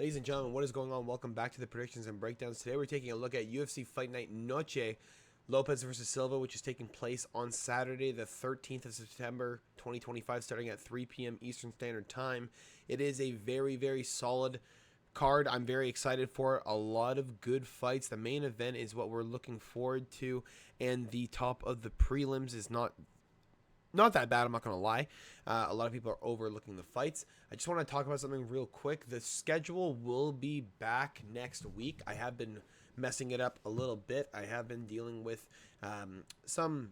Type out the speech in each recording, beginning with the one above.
Ladies and gentlemen, what is going on? Welcome back to the predictions and breakdowns. Today we're taking a look at UFC Fight Night Noche Lopes versus Silva, which is taking place on Saturday, the 13th of September, 2025, starting at 3 p.m. Eastern Standard Time. It is a very, very solid card. I'm very excited for it. A lot of good fights. The main event is what we're looking forward to, and the top of the prelims is not that bad, I'm not going to lie. A lot of people are overlooking the fights. I just want to talk about something real quick. The schedule will be back next week. I have been messing it up a little bit. I have been dealing with some,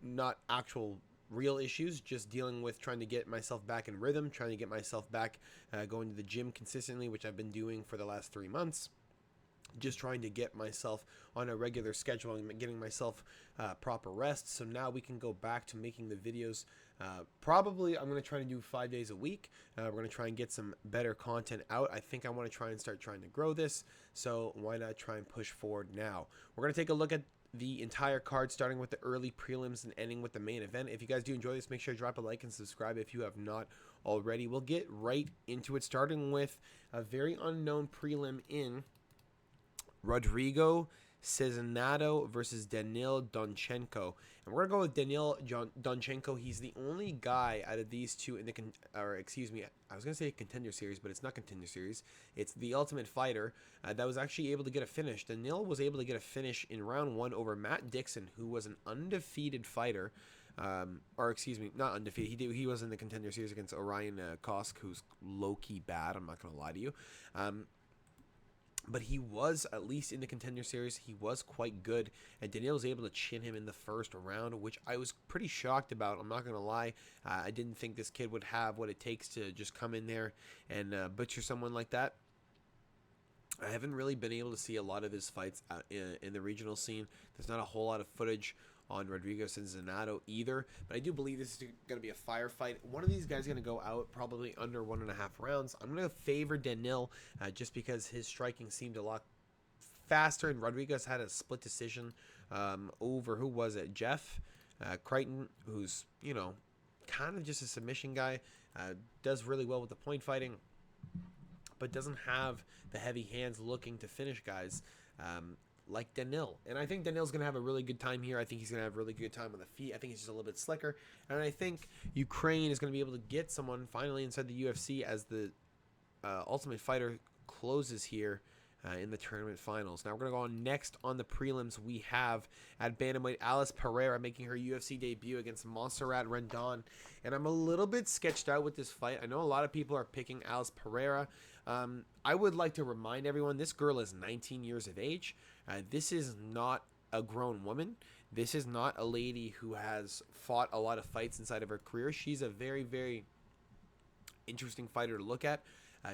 not actual real issues, just dealing with trying to get myself back in rhythm, trying to get myself back going to the gym consistently, which I've been doing for the last 3 months. Just trying to get myself on a regular schedule and getting myself proper rest. So now we can go back to making the videos. Probably I'm going to try to do 5 days a week. We're going to try and get some better content out. I think I want to try and start trying to grow this. So why not try and push forward now? We're going to take a look at the entire card, starting with the early prelims and ending with the main event. If you guys do enjoy this, make sure to drop a like and subscribe if you have not already. We'll get right into it, starting with a very unknown prelim in Rodrigo Cezinado versus Daniil Donchenko. And we're going to go with Daniil Donchenko. He's the only guy out of these two in the, I was going to say Contender Series, but it's not Contender Series. It's the Ultimate Fighter that was actually able to get a finish. Daniil was able to get a finish in round 1 over Matt Dixon, who was an undefeated fighter. Not undefeated. He was in the Contender Series against Orion Kosk, who's low-key bad. I'm not going to lie to you. But he was, at least in the Contender Series, he was quite good. And Daniil was able to chin him in the first round, which I was pretty shocked about. I'm not going to lie. I didn't think this kid would have what it takes to just come in there and butcher someone like that. I haven't really been able to see a lot of his fights in the regional scene. There's not a whole lot of footage on Rodrigo Cezinado either, but I do believe this is going to be a firefight. One of these guys is going to go out probably under 1.5 rounds. I'm going to favor Daniil just because his striking seemed a lot faster, and Rodriguez had a split decision over, who was it, Jeff Crichton, who's, kind of just a submission guy, does really well with the point fighting, but doesn't have the heavy hands looking to finish guys like Daniil. And I think Daniil's going to have a really good time here. I think he's going to have a really good time on the feet. I think he's just a little bit slicker. And I think Ukraine is going to be able to get someone finally inside the UFC as the Ultimate Fighter closes here in the tournament finals. Now we're going to go on next on the prelims. We have at bantamweight Alice Pereira making her UFC debut against Montserrat Rendon. And I'm a little bit sketched out with this fight. I know a lot of people are picking Alice Pereira. I would like to remind everyone, this girl is 19 years of age. This is not a grown woman. This is not a lady who has fought a lot of fights inside of her career. She's a very, very interesting fighter to look at.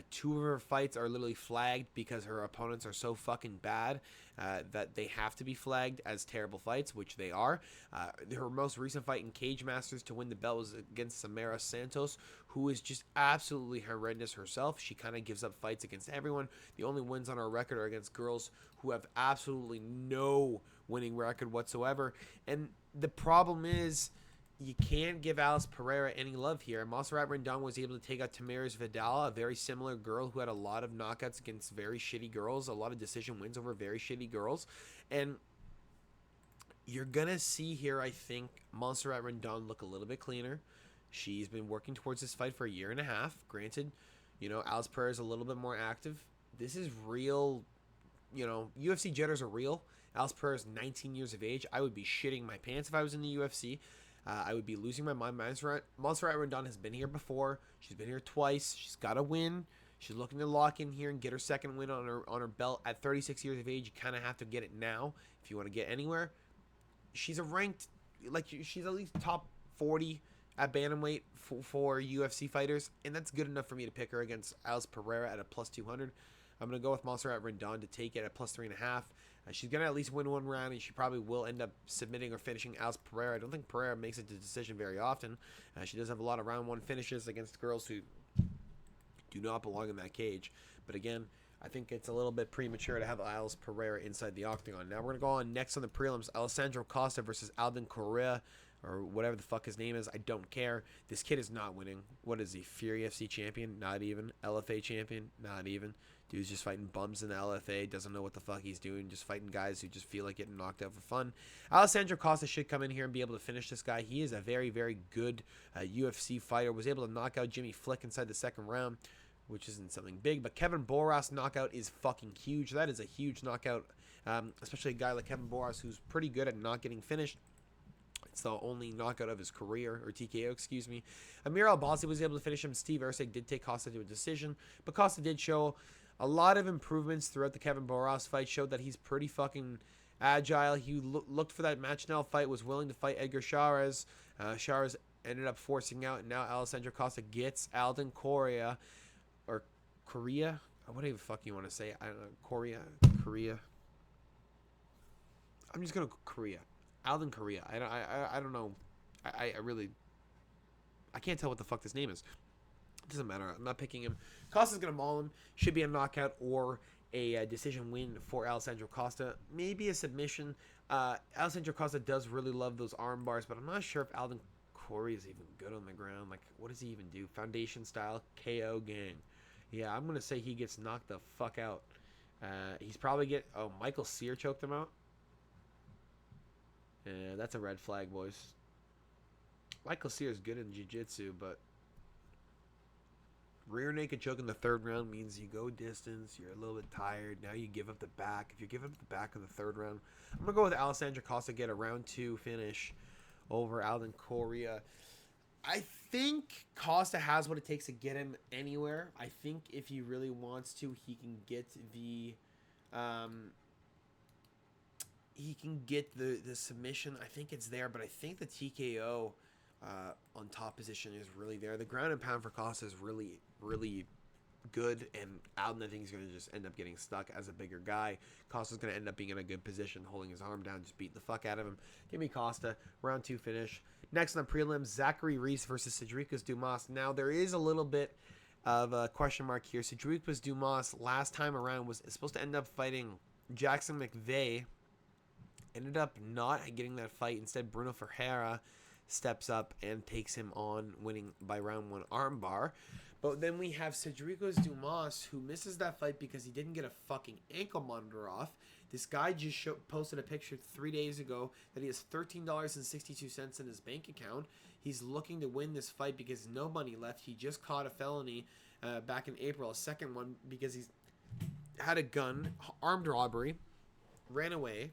2 of her fights are literally flagged because her opponents are so fucking bad that they have to be flagged as terrible fights, which they are. Her most recent fight in Cage Masters to win the belt was against Samara Santos, who is just absolutely horrendous herself. She kind of gives up fights against everyone. The only wins on her record are against girls who have absolutely no winning record whatsoever. And the problem is, you can't give Alice Pereira any love here. Montserrat Rendon was able to take out Tamiris Vidal, a very similar girl who had a lot of knockouts against very shitty girls, a lot of decision wins over very shitty girls. And you're going to see here, I think, Montserrat Rendon look a little bit cleaner. She's been working towards this fight for 1.5 years. Granted, Alice Pereira is a little bit more active. This is real, UFC jitters are real. Alice Pereira is 19 years of age. I would be shitting my pants if I was in the UFC. I would be losing my mind. Montserrat Rendon has been here before. She's been here twice. She's got to win. She's looking to lock in here and get her second win on her belt. At 36 years of age, you kind of have to get it now if you want to get anywhere. She's a ranked, she's at least top 40 at bantamweight for UFC fighters, and that's good enough for me to pick her against Alice Pereira at a plus 200. I'm going to go with Montserrat Rendon to take it at plus 3.5. She's going to at least win 1 round, and she probably will end up submitting or finishing Alice Pereira. I don't think Pereira makes it to decision very often. She does have a lot of round 1 finishes against girls who do not belong in that cage. But again, I think it's a little bit premature to have Alice Pereira inside the octagon. Now we're going to go on next on the prelims. Alessandro Costa versus Alden Correa. or whatever the fuck his name is. I don't care. This kid is not winning. What is he? Fury FC champion? Not even. LFA champion? Not even. Dude's just fighting bums in the LFA. Doesn't know what the fuck he's doing. Just fighting guys who just feel like getting knocked out for fun. Alessandro Costa should come in here and be able to finish this guy. He is a very, very good UFC fighter. Was able to knock out Jimmy Flick inside the second round, which isn't something big. But Kevin Boras knockout is fucking huge. That is a huge knockout, especially a guy like Kevin Boras who's pretty good at not getting finished. It's the only knockout of his career, or TKO, excuse me. Amir Albazi was able to finish him. Steve Erceg did take Costa to a decision, but Costa did show a lot of improvements throughout the Kevin Boras fight. Showed that he's pretty fucking agile. He looked for that match now fight, was willing to fight Edgar Chairez. Chairez ended up forcing out, and now Alessandro Costa gets Alden Correa, or Korea? Whatever the fuck you want to say. I don't know. Korea. I'm just going to Korea. Alden Korea. I don't know. I really... I can't tell what the fuck this name is. It doesn't matter. I'm not picking him. Costa's going to maul him. Should be a knockout or a decision win for Alessandro Costa. Maybe a submission. Alessandro Costa does really love those arm bars, but I'm not sure if Alden Corey is even good on the ground. Like, what does he even do? Foundation style KO gang. Yeah, I'm going to say he gets knocked the fuck out. He's probably get... Oh, Michael Sear choked him out. Yeah, that's a red flag, boys. Michael Sear is good in jiu-jitsu, but rear naked choke in the third round means you go distance, you're a little bit tired, now you give up the back. If you give up the back of the third round, I'm going to go with Alessandro Costa, get a round 2 finish over Alden Correa. I think Costa has what it takes to get him anywhere. I think if he really wants to, he can get the... he can get the submission. I think it's there, but I think the TKO on top position is really there. The ground and pound for Costa is really, really good, and Alden, I think, is going to just end up getting stuck as a bigger guy. Costa's going to end up being in a good position, holding his arm down, just beating the fuck out of him. Give me Costa. Round 2 finish. Next on the prelims, Zachary Reese versus Cedricus Dumas. Now, there is a little bit of a question mark here. Cedricus Dumas, last time around, was supposed to end up fighting Jackson McVeigh. Ended up not getting that fight. Instead, Bruno Ferreira steps up and takes him on, winning by round 1 armbar. But then we have Cedricus Dumas, who misses that fight because he didn't get a fucking ankle monitor off. This guy just posted a picture 3 days ago that he has $13.62 in his bank account. He's looking to win this fight because no money left. He just caught a felony back in April, a second one, because he's had a gun, armed robbery, ran away,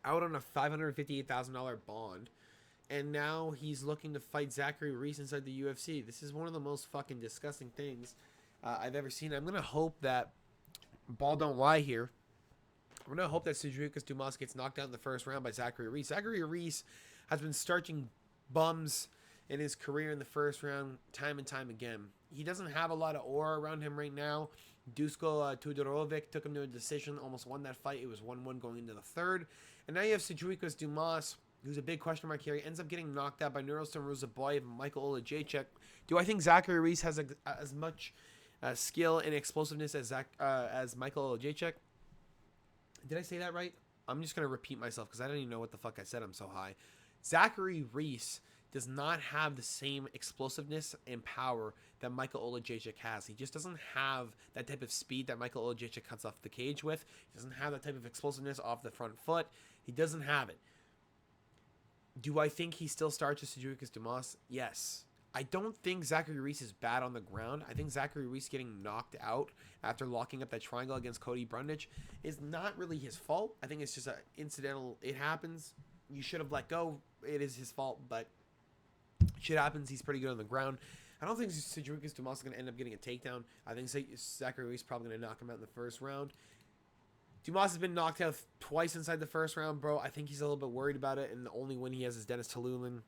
out on a $558,000 bond, and now he's looking to fight Zachary Reese inside the UFC. This is one of the most fucking disgusting things I've ever seen. I'm going to hope that, ball don't lie here, I'm going to hope that Cedricus Dumas gets knocked out in the first round by Zachary Reese. Zachary Reese has been starching bums in his career in the first round time and time again. He doesn't have a lot of aura around him right now. Dusko Tudorovic took him to a decision, almost won that fight. It was 1-1 going into the third. And now you have Cedricus Dumas, who's a big question mark here. He ends up getting knocked out by Nurulson Ruzaboyev and Michael Olajaychuk. Do I think Zachary Reese has as much skill and explosiveness as Michael Olajaychuk? Did I say that right? I'm just going to repeat myself because I don't even know what the fuck I said. I'm so high. Zachary Reese does not have the same explosiveness and power that Michael Olajaychuk has. He just doesn't have that type of speed that Michael Olajaychuk cuts off the cage with. He doesn't have that type of explosiveness off the front foot. He doesn't have it. Do I think he still starts with Cedricus Dumas? Yes. I don't think Zachary Reese is bad on the ground. I think Zachary Reese getting knocked out after locking up that triangle against Cody Brundage is not really his fault. I think it's just an incidental. It happens. You should have let go. It is his fault, but shit happens. He's pretty good on the ground. I don't think Cedricus Dumas is going to end up getting a takedown. I think Zachary Reese is probably going to knock him out in the first round. Dumas has been knocked out twice inside the first round, bro. I think he's a little bit worried about it, and the only win he has is Dennis Talulin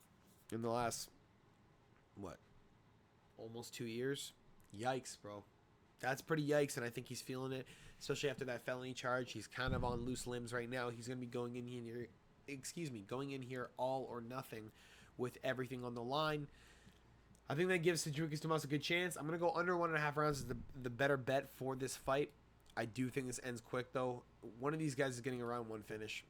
in the last, almost 2 years? Yikes, bro. That's pretty yikes, and I think he's feeling it, especially after that felony charge. He's kind of on loose limbs right now. He's going to be going in here all or nothing with everything on the line. I think that gives Cedricus Dumas a good chance. I'm going to go under 1.5 rounds is the better bet for this fight. I do think this ends quick, though. One of these guys is getting a round 1 finish.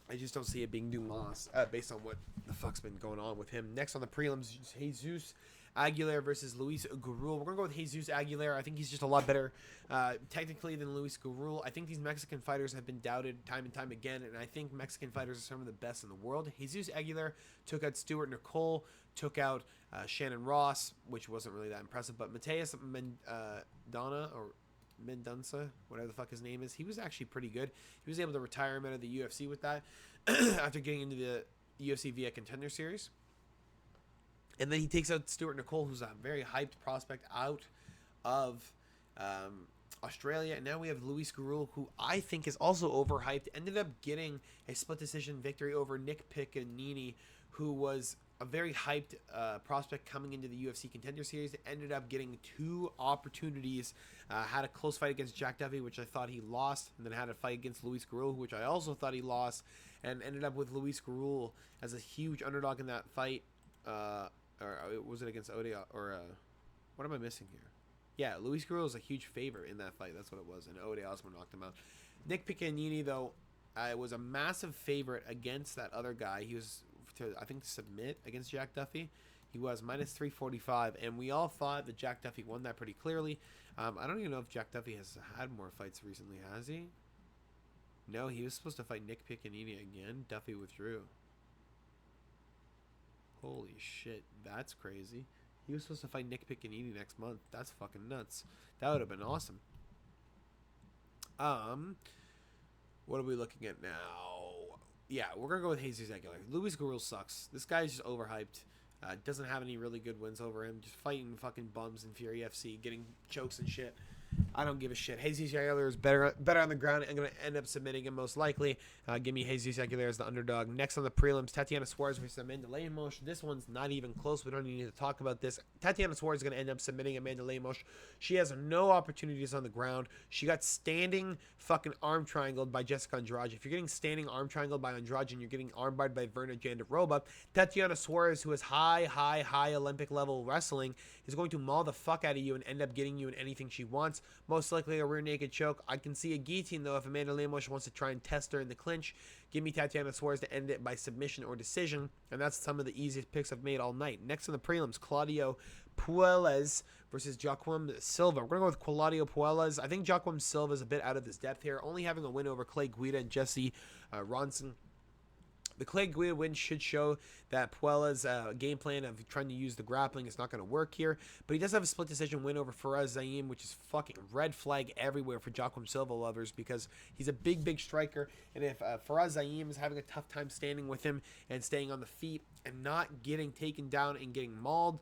I just don't see it being Dumas based on what the fuck's been going on with him. Next on the prelims, Jesus Aguilar versus Luis Gurul. We're going to go with Jesus Aguilar. I think he's just a lot better technically than Luis Gurul. I think these Mexican fighters have been doubted time and time again, and I think Mexican fighters are some of the best in the world. Jesus Aguilar took out Stuart Nicole, took out Shannon Ross, which wasn't really that impressive, but Mateus Mendonça, whatever the fuck his name is, he was actually pretty good. He was able to retire him out of the UFC with that after getting into the UFC via Contender Series. And then he takes out Stuart Nicole, who's a very hyped prospect out of Australia. And now we have Luis Gurul, who I think is also overhyped. Ended up getting a split decision victory over Nick Piccanini, who was a very hyped prospect coming into the UFC Contender Series. Ended up getting 2 opportunities. Had a close fight against Jack Duffy, which I thought he lost. And then had a fight against Luis Gurul, which I also thought he lost. And ended up with Luis Gurul as a huge underdog in that fight. Or was it against Ode? Or what am I missing here? Yeah, Luis Gurul was a huge favorite in that fight. That's what it was. And Ode Osmo knocked him out. Nick Piccanini, though, was a massive favorite against that other guy. He was to, I think, submit against Jack Duffy. He was minus 345, and we all thought that Jack Duffy won that pretty clearly. I don't even know if Jack Duffy has had more fights recently, has he? No, he was supposed to fight Nick Piccanini again. Duffy withdrew. Holy shit, that's crazy. He was supposed to fight Nick Piccanini next month. That's fucking nuts. That would have been awesome. What are we looking at now? Yeah, we're going to go with Jesus Aguilar. Luis Gurul sucks. This guy's just overhyped. Doesn't have any really good wins over him. Just fighting fucking bums in Fury FC, getting chokes and shit. I don't give a shit. Jesus Aguilar is better on the ground. I'm going to end up submitting him most likely. Give me Jesus Aguilar as the underdog. Next on the prelims, Tatiana Suarez versus Amanda Lemos. This one's not even close. We don't even need to talk about this. Tatiana Suarez is going to end up submitting Amanda Lemos. She has no opportunities on the ground. She got standing fucking arm triangled by Jessica Andrade. If you're getting standing arm triangled by Andrade and you're getting armbarred by Verna Jandiroba, Tatiana Suarez, who has high Olympic level wrestling, is going to maul the fuck out of you and end up getting you in anything she wants. Most likely a rear naked choke. I can see a guillotine, though, if Amanda Lemos wants to try and test her in the clinch. Give me Tatiana Suarez to end it by submission or decision, and that's some of the easiest picks I've made all night. Next on the prelims, Claudio Puelles versus Joaquim Silva. We're going to go with Claudio Puelles. I think Joaquim Silva is a bit out of his depth here, only having a win over Clay Guida and Jesse Ronson. The Clay Guida win should show that Puelles' game plan of trying to use the grappling is not going to work here. But he does have a split decision win over Faraz Zaim, which is fucking red flag everywhere for Joaquim Silva lovers because he's a big striker. And if Faraz Zaim is having a tough time standing with him and staying on the feet and not getting taken down and getting mauled,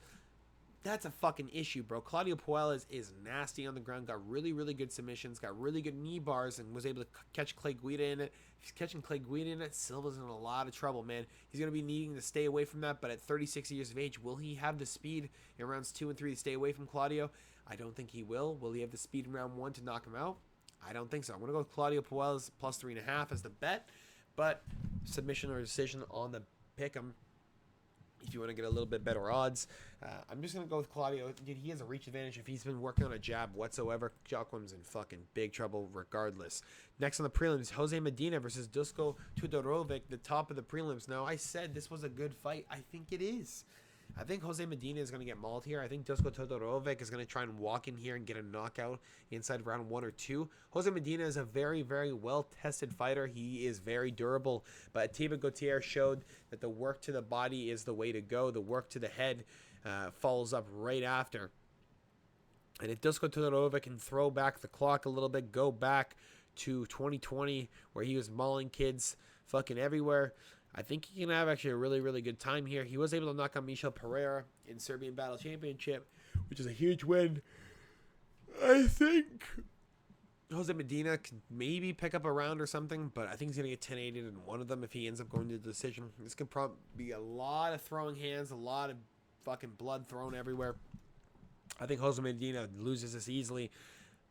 that's a fucking issue, bro. Claudio Puelles is nasty on the ground, got really good submissions, got really good knee bars, and was able to catch Clay Guida in it. If he's catching Clay Guida in it, Silva's in a lot of trouble, man. He's going to be needing to stay away from that, but at 36 years of age, will he have the speed in rounds 2 and 3 to stay away from Claudio? I don't think he will. Will he have the speed in round 1 to knock him out? I don't think so. I'm going to go with Claudio Puelles plus 3.5 as the bet, but submission or decision on the pick'em. If you want to get a little bit better odds, I'm just going to go with Claudio. Dude, he has a reach advantage. If he's been working on a jab whatsoever, Joaquim's in fucking big trouble regardless. Next on the prelims, Jose Medina versus Dusko Todorovic, the top of the prelims. Now, I said this was a good fight. I think it is. I think Jose Medina is going to get mauled here. I think Dusko Todorovic is going to try and walk in here and get a knockout inside round 1 or 2. Jose Medina is a very well-tested fighter. He is very durable. But Tiba Gautier showed that the work to the body is the way to go. The work to the head follows up right after. And if Dusko Todorovic can throw back the clock a little bit, go back to 2020 where he was mauling kids fucking everywhere, I think he can have actually a really good time here. He was able to knock out Michel Pereira in Serbian Battle Championship, which is a huge win. I think Jose Medina can maybe pick up a round or something, but I think he's going to get 10-8 in one of them if he ends up going to the decision. This could probably be a lot of throwing hands, a lot of fucking blood thrown everywhere. I think Jose Medina loses this easily,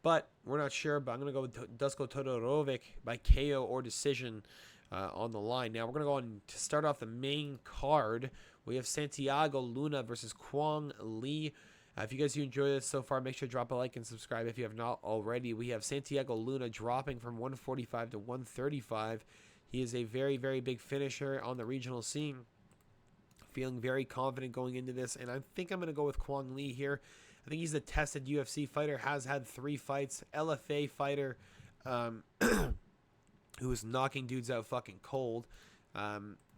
but we're not sure. But I'm going to go with Dusko Todorovic by KO or decision on the line. Now we're going to go on to start off the main card. We have Santiago Luna versus Kwang Lee. If you guys enjoy this so far, make sure to drop a like and subscribe if you have not already. We have Santiago Luna dropping from 145 to 135, He is a very, very big finisher on the regional scene. Feeling very confident going into this, and I think I'm going to go with Kwong Lee here. I think he's a tested UFC fighter, has had 3 fights, LFA fighter, who is knocking dudes out fucking cold.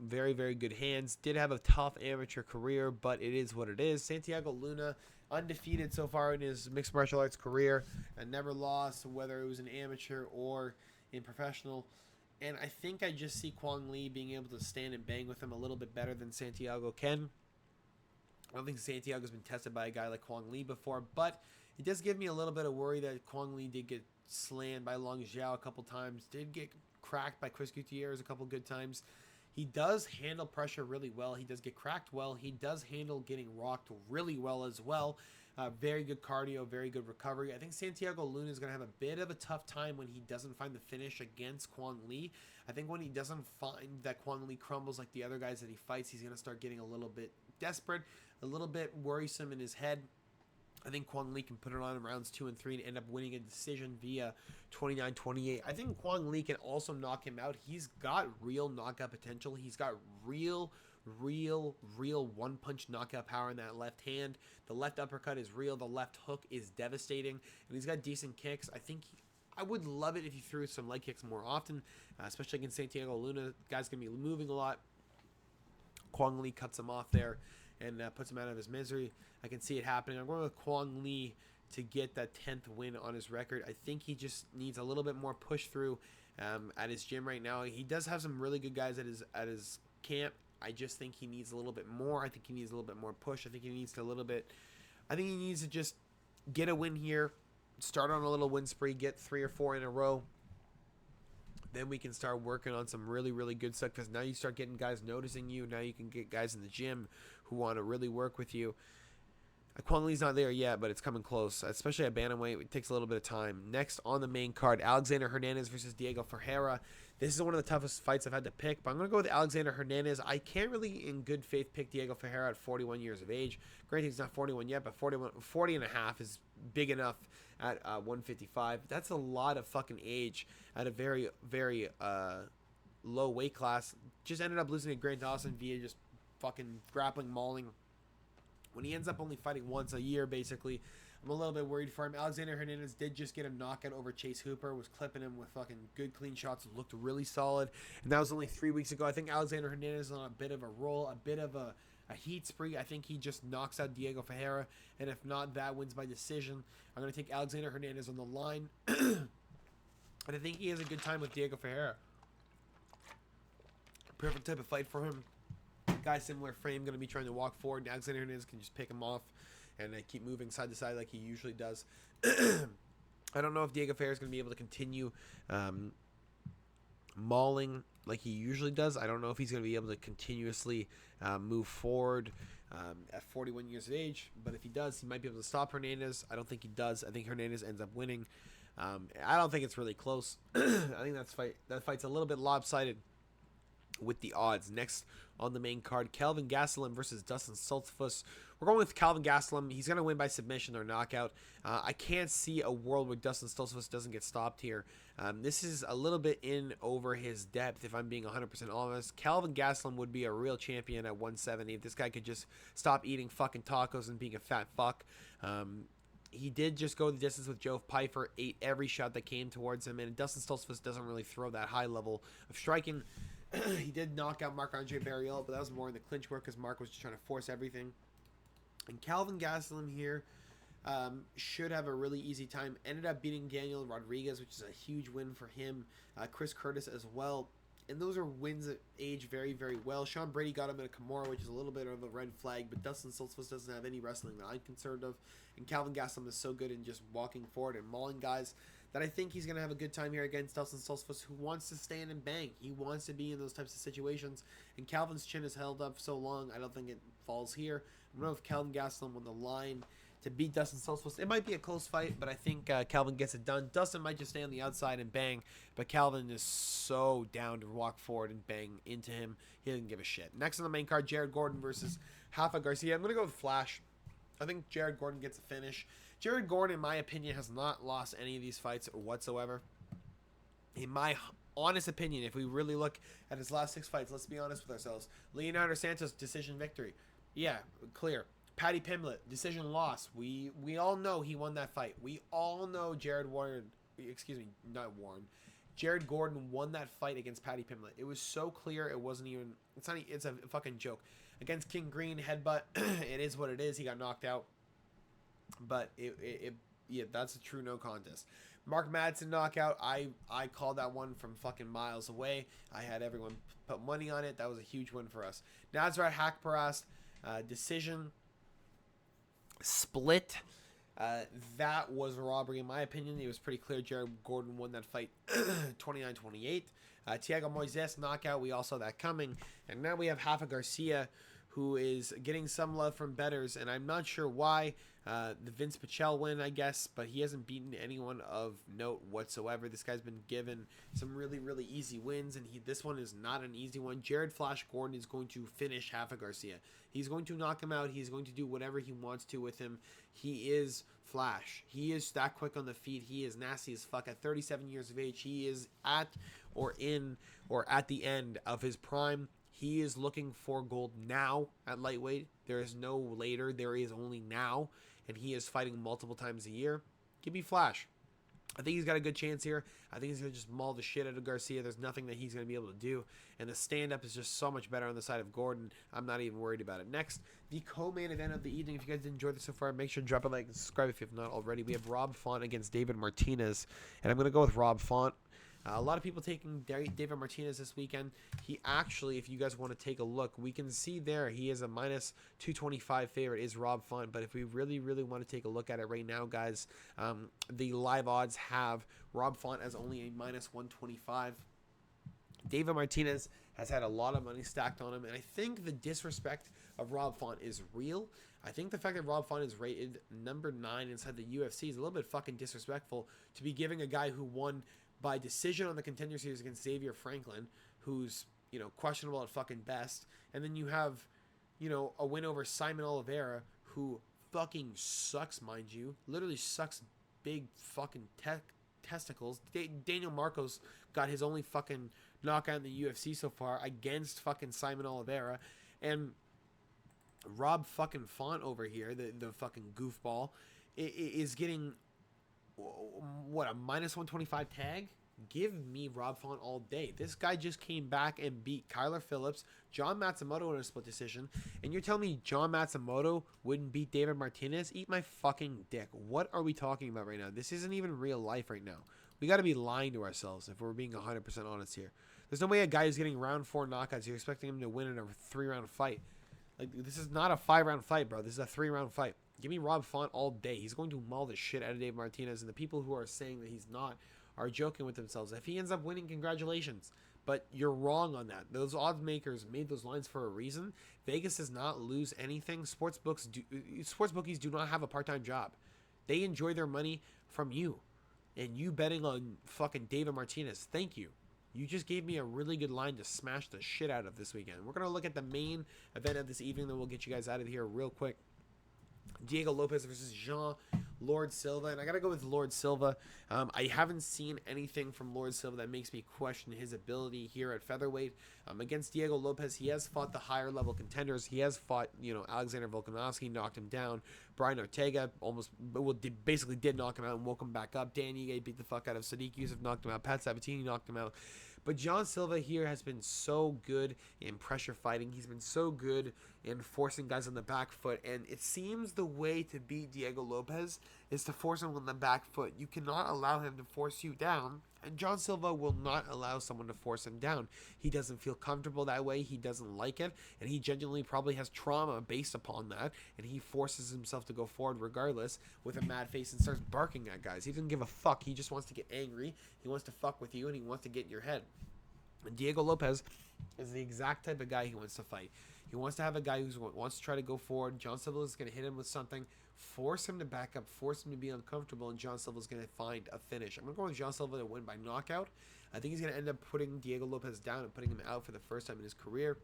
Very, very good hands. Did have a tough amateur career, but it is what it is. Santiago Luna, undefeated so far in his mixed martial arts career, and never lost, whether it was an amateur or in professional. And I think I just see Kwong Lee being able to stand and bang with him a little bit better than Santiago can. I don't think Santiago's been tested by a guy like Kwong Lee before, but it does give me a little bit of worry that Kwong Lee did get slammed by Long Zhao a couple times, did get cracked by Chris Gutierrez a couple good times. He does handle pressure really well. He does get cracked well. He does handle getting rocked really well as well. Very good cardio, very good recovery. I think Santiago Luna is going to have a bit of a tough time when he doesn't find the finish against Kwong Lee. I think when he doesn't find that Kwong Lee crumbles like the other guys that he fights, he's going to start getting a little bit desperate, a little bit worrisome in his head. I think Kwong Lee can put it on in rounds 2 and 3 and end up winning a decision via 29-28. I think Kwong Lee can also knock him out. He's got real knockout potential. He's got real one-punch knockout power in that left hand. The left uppercut is real. The left hook is devastating. And he's got decent kicks. I would love it if he threw some leg kicks more often, especially against Santiago Luna. The guy's going to be moving a lot. Kwong Lee cuts him off there and puts him out of his misery. I can see it happening. I'm going with Kwong Lee to get that 10th win on his record. I think he just needs a little bit more push through at his gym right now. He does have some really good guys at his camp. I just think he needs a little bit more. I think he needs a little bit more push. I think he needs to just get a win here, start on a little win spree, get 3 or 4 in a row. Then we can start working on some really, really good stuff, because now you start getting guys noticing you. Now you can get guys in the gym who want to really work with you. Kwong Lee's not there yet, but it's coming close, especially at bantamweight. It takes a little bit of time. Next on the main card, Alexander Hernandez versus Diego Ferreira. This is one of the toughest fights I've had to pick, but I'm going to go with Alexander Hernandez. I can't really, in good faith, pick Diego Ferreira at 41 years of age. Granted, he's not 41 yet, but 40 and a half is big enough at 155. That's a lot of fucking age at a very, very low weight class. Just ended up losing to Grant Dawson via just fucking grappling, mauling. When he ends up only fighting once a year, basically, I'm a little bit worried for him. Alexander Hernandez did just get a knockout over Chase Hooper, was clipping him with fucking good, clean shots, looked really solid, and that was only 3 weeks ago. I think Alexander Hernandez is on a bit of a roll, a bit of a heat spree. I think he just knocks out Diego Ferreira, and if not, that wins by decision. I'm going to take Alexander Hernandez on the line, and I think he has a good time with Diego Ferreira. Perfect type of fight for him. Guy similar frame, going to be trying to walk forward, and Alexander Hernandez can just pick him off and keep moving side to side like he usually does. I don't know if Diego Ferreira is going to be able to continue mauling like he usually does. I don't know if he's going to be able to continuously move forward at 41 years of age, but if he does, he might be able to stop Hernandez. I don't think he does. I think Hernandez ends up winning. I don't think it's really close. I think that fight's a little bit lopsided with the odds. Next on the main card, Kelvin Gastelum versus Dustin Stoltzfus. We're going with Kelvin Gastelum. He's going to win by submission or knockout. I can't see a world where Dustin Stoltzfus doesn't get stopped here. This is a little bit in over his depth, if I'm being 100% honest. Kelvin Gastelum would be a real champion at 170 if this guy could just stop eating fucking tacos and being a fat fuck. He did just go the distance with Joe Pyfer, ate every shot that came towards him, and Dustin Stoltzfus doesn't really throw that high level of striking. He did knock out Marc-Andre Barriel, but that was more in the clinch work because Mark was just trying to force everything. And Kelvin Gastelum here should have a really easy time. Ended up beating Daniel Rodriguez, which is a huge win for him. Chris Curtis as well. And those are wins that age very, very well. Sean Brady got him in a Kimura, which is a little bit of a red flag, but Dustin Stoltzfus doesn't have any wrestling that I'm concerned of. And Kelvin Gastelum is so good in just walking forward and mauling guys that I think he's going to have a good time here against Dustin Stoltzfus, who wants to stand and bang. He wants to be in those types of situations. And Calvin's chin is held up so long, I don't think it falls here. I'm going to have Kelvin Gastelum on the line to beat Dustin Stoltzfus. It might be a close fight, but I think Kelvin gets it done. Dustin might just stay on the outside and bang, but Kelvin is so down to walk forward and bang into him. He doesn't give a shit. Next on the main card, Jared Gordon versus Rafa Garcia. I'm going to go with Flash. I think Jared Gordon gets a finish. Jared Gordon, in my opinion, has not lost any of these fights whatsoever. In my honest opinion, if we really look at his last 6 fights, let's be honest with ourselves. Leonardo Santos, decision victory. Yeah, clear. Paddy Pimblett, decision loss. We all know he won that fight. We all know Jared Gordon won that fight against Paddy Pimblett. It was so clear. It wasn't even. It's a fucking joke. Against King Green, headbutt. It is what it is. He got knocked out. But yeah, that's a true no contest. Mark Madsen knockout. I called that one from fucking miles away. I had everyone put money on it. That was a huge win for us. Nasrat Haqparast, decision split. That was a robbery in my opinion. It was pretty clear Jared Gordon won that fight 29-28. Thiago Moises knockout. We all saw that coming. And now we have Rafa Garcia, who is getting some love from bettors, and I'm not sure why. The Vince Pichel win, I guess, but he hasn't beaten anyone of note whatsoever. This guy's been given some really, really easy wins, and this one is not an easy one. Jared Flash Gordon is going to finish Rafa Garcia. He's going to knock him out. He's going to do whatever he wants to with him. He is Flash. He is that quick on the feet. He is nasty as fuck. At 37 years of age, he is at the end of his prime. He is looking for gold now at lightweight. There is no later. There is only now. And he is fighting multiple times a year. Give me Flash. I think he's got a good chance here. I think he's going to just maul the shit out of Garcia. There's nothing that he's going to be able to do. And the stand-up is just so much better on the side of Gordon. I'm not even worried about it. Next, the co-main event of the evening. If you guys enjoyed this so far, make sure to drop a like and subscribe if you have not already. We have Rob Font against David Martinez. And I'm going to go with Rob Font. A lot of people taking David Martinez this weekend. He actually, if you guys want to take a look, we can see there he is a minus 225 favorite is Rob Font. But if we really, really want to take a look at it right now, guys, the live odds have Rob Font as only a minus 125. David Martinez has had a lot of money stacked on him, and I think the disrespect of Rob Font is real. I think the fact that Rob Font is rated number 9 inside the UFC is a little bit fucking disrespectful to be giving a guy who won by decision on the Contender Series against Xavier Franklin, who's, questionable at fucking best. And then you have, a win over Simon Oliveira, who fucking sucks, mind you. Literally sucks big fucking testicles. Daniel Marcos got his only fucking knockout in the UFC so far against fucking Simon Oliveira. And Rob fucking Font over here, the fucking goofball, is getting... what, a minus 125 tag? Give me Rob Font all day. This guy just came back and beat Kyler Phillips, John Matsumoto in a split decision, and you're telling me John Matsumoto wouldn't beat David Martinez? Eat my fucking dick. What are we talking about right now? This isn't even real life right now. We got to be lying to ourselves if we're being 100% honest here. There's no way a guy who's getting round 4 knockouts, you're expecting him to win in a 3-round fight. Like, this is not a 5-round fight, bro. This is a 3-round fight. Give me Rob Font all day. He's going to maul the shit out of Dave Martinez, and the people who are saying that he's not are joking with themselves. If he ends up winning, congratulations. But you're wrong on that. Those odds makers made those lines for a reason. Vegas does not lose anything. Sportsbookies do not have a part-time job. They enjoy their money from you. And you betting on fucking David Martinez. Thank you. You just gave me a really good line to smash the shit out of this weekend. We're going to look at the main event of this evening, then we'll get you guys out of here real quick. Diego Lopes versus Jean Lord Silva, and I gotta go with Lord Silva. I haven't seen anything from Lord Silva that makes me question his ability here at featherweight. Against Diego Lopes, he has fought the higher level contenders. He has fought, Alexander Volkanovski, knocked him down. Brian Ortega basically did knock him out and woke him back up. Dan Ige beat the fuck out of Sadiq Youssef, knocked him out. Pat Sabatini knocked him out. But John Silva here has been so good in pressure fighting. He's been so good in forcing guys on the back foot. And it seems the way to beat Diego Lopes is to force him on the back foot. You cannot allow him to force you down. And John Silva will not allow someone to force him down. He doesn't feel comfortable that way. He doesn't like it. And he genuinely probably has trauma based upon that. And he forces himself to go forward regardless with a mad face and starts barking at guys. He doesn't give a fuck. He just wants to get angry. He wants to fuck with you and he wants to get in your head. And Diego Lopes is the exact type of guy he wants to fight. He wants to have a guy who wants to try to go forward. John Silva is going to hit him with something, force him to back up, force him to be uncomfortable, and John Silva is going to find a finish. I'm going to go with John Silva to win by knockout. I think he's going to end up putting Diego Lopes down and putting him out for the first time in his career.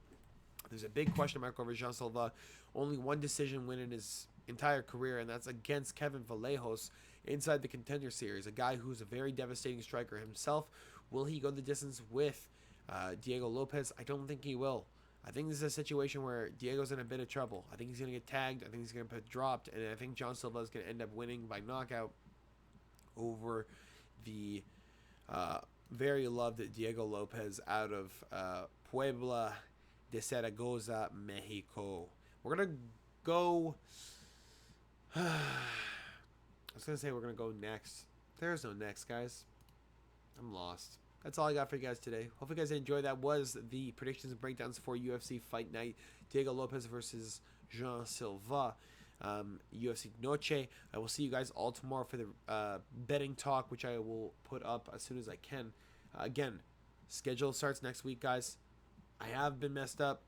There's a big question mark over John Silva. Only one decision win in his entire career, and that's against Kevin Vallejos inside the Contender Series, a guy who's a very devastating striker himself, Will he go the distance with Diego Lopes? I don't think he will. I think this is a situation where Diego's in a bit of trouble. I think he's going to get tagged. I think he's going to get dropped. And I think John Silva is going to end up winning by knockout over the very loved Diego Lopes out of Puebla de Zaragoza, Mexico. We're going to go... I was going to say we're going to go next. There's no next, guys. I'm lost. That's all I got for you guys today. Hope you guys enjoyed. That was the predictions and breakdowns for UFC Fight Night. Diego Lopes versus Jean Silva. UFC Noche. I will see you guys all tomorrow for the betting talk, which I will put up as soon as I can. Again, schedule starts next week, guys. I have been messed up.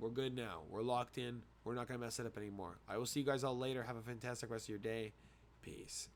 We're good now. We're locked in. We're not going to mess it up anymore. I will see you guys all later. Have a fantastic rest of your day. Peace.